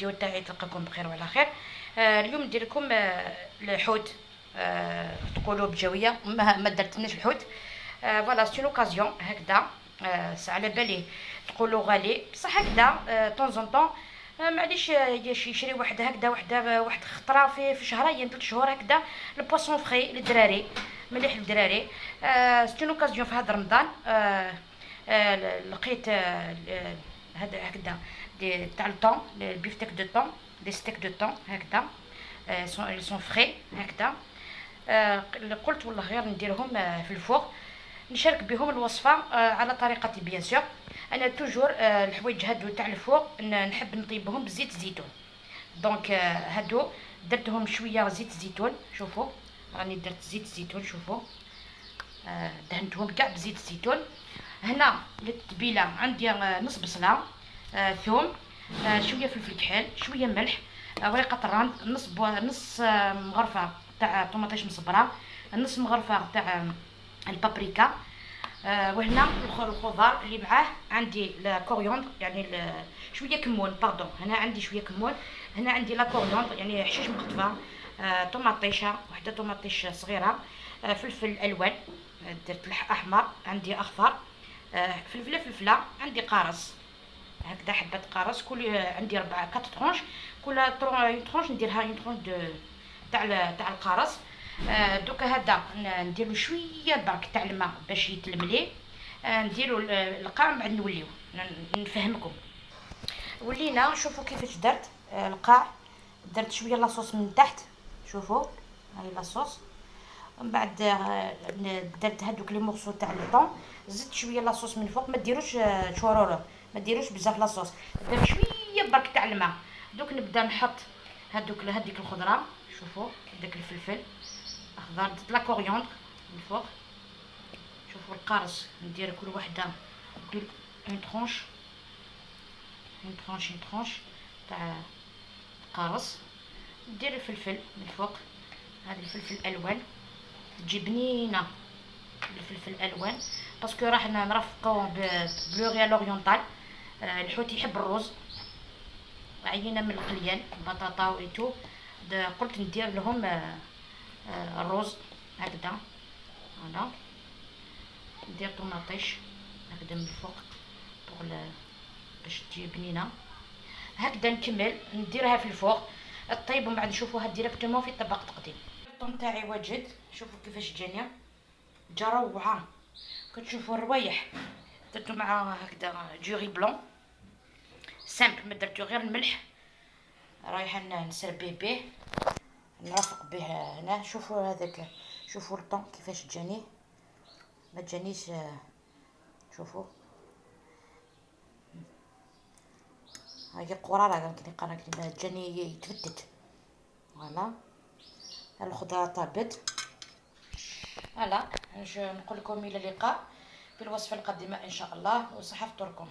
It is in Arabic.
الفيديو تاعي، تلقاكم بخير وعلى خير. اليوم ندير لكم الحوت. تقولوا بجويه ما درتناش الحوت. فوالا سي لوكازيون هكذا. على بالي تقولوا غالي بصح هكذا طون طون. معليش يشري واحد هكذا، واحد خطره في شهرين 3 شهور هكذا. البواسون فري للدراري، مليح للدراري. سي لوكازيون في هذا رمضان. لقيت هذا هكذا تاع الطون، البيفتيك دو طون، دي ستيك دو طون هكذا. سون فري هكذا. قلت والله غير نديرهم في الفوق، نشارك بهم الوصفه على طريقتي بيان سور. انا توجور الحوايج هادو تاع الفوق نحب نطيبهم بزيت الزيتون. دونك هادو درتهم شويه زيت الزيتون. شوفوا راني درت زيت الزيتون، شوفوا دهنتهم كاع بزيت الزيتون. هنا للتتبيله عندي نص بصله، ثوم، شويه فلفل كحل، شويه ملح، ورقه الراند، نص مغرفه تاع طوماطيش مصبره، نص مغرفه تاع البابريكا. وهنا الخضار اللي معاه عندي الكوريوندر يعني شويه كمون، باردون. هنا عندي شويه كمون، هنا عندي لا كوريوندر يعني حشيش مقطفه، طوماطيشه وحده، طوماطيش صغيره، فلفل الوان، درت احمر، عندي اخضر، فلفله عندي قارص هكذا، حبه قارص. كل عندي 4 طرونش، كل طرونش نديرها طرونش تاع القارص. دوكا هذا نديرو شويه برك تاع الماء باش يتلملي. نديرو القاع من بعد نوليو نفهمكم. ولينا شوفوا كيفاش درت القاع. درت شويه لاصوص من تحت، شوفوا هاي لاصوص. ومن بعد درت هذوك لي مورسو تاع الطون، زدت شويه لاصوص من فوق. ما ديروش شورورو، ما ديروش بزاف لاصوص، درت شويه برك تاع الماء. دوك نبدا نحط هذيك الخضره. شوفوا داك الفلفل اخضر، درت لا كوريوندر من فوق. شوفوا القارص ندير كل وحده اون طرونش تاع القارص. ندير الفلفل من فوق، هذا الفلفل الالوان تجي بنينه. الفلفل الالوان باسكو راح نرفقو بلوريال اورينتال. الحوت يحب الروز، عينه من القليان بطاطا ويتو. قلت ندير لهم الروز هكذا. فوالا ندير طوماطيش هكذا من الفوق باش تجي بنينه هكذا. نكمل نديرها في الفوق الطيب، ومن بعد نشوفوها ديريكتومون في طبق تقديم. الطون تاعي واجد، شوفوا كيفاش جاني، جا روعه. كتشوفوا الروايح درتو مع هكذا جوري بلون سامبل، ما درتو غير الملح. رايحه نسربيه به، نرافق به هنا. شوفوا هذاك، شوفوا الطون كيفاش جاني، ما جانيش. شوفوا هاي قراره كان جاني يتفتت. فوالا الخضره طابت. فوالا نقول لكم الى اللقاء في الوصفه القادمه ان شاء الله، وصحه فطوركم.